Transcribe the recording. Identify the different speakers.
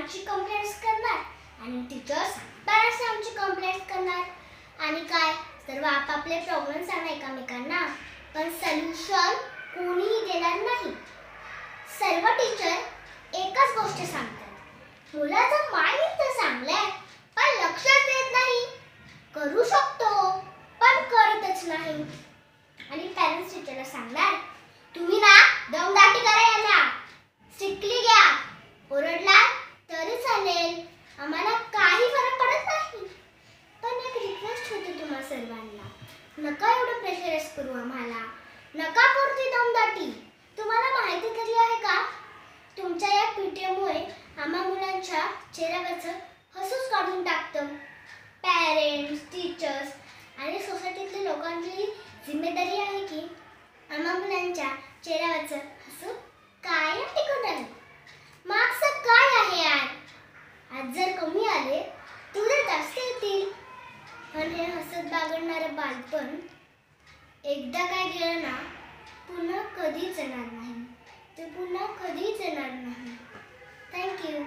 Speaker 1: आमची कंप्लेंट्स करणार आणि टीचर्स पॅरेंट्स आमची कंप्लेंट्स करणार आणि काय सर्व आपापले प्रॉब्लेम सांगणार एकमेकांना, पण सोल्युशन कोणीही देणार नाही. सर्व टीचर एकच गोष्ट सांगतात, मुलाचं माइंड तर चांगलंय पण लक्षच देत नाही, करू शकतो पण करतच नाही. आणि पॅरेंट्स टीचरला सांगणार, तुम्ही ना दमदाटी करा यांना, स्ट्रिक्टली घ्या, ओरडला तरी चालेल, आम्हाला काही फरक पडत नाही. पण एक रिक्वेस्ट होती तुम्हा सर्वांना, नका एवढं प्रेशराईज करू आम्हाला, नका करू ती दमदाटी. तुम्हाला माहिती तरी आहे का, तुमच्या या पीटीएमुळे आम्हा मुलांच्या चेहऱ्यावरचं हसूच काढून टाकतं. पॅरेंट्स, टीचर्स आणि सोसायटीतल्या लोकांची जिम्मेदारी आहे की आम्हा मुलांच्या चेहऱ्यावरचं हसू कायम टिकून राहील. मार्क्स काय आहे यार, आज जर कमी आले तुला जास्त येतील, पण हे हसत बागडणारं बालपण एकदा काय गेलं ना पुन्हा कधीच येणार नाही, ते पुन्हा कधीच येणार नाही. थँक्यू.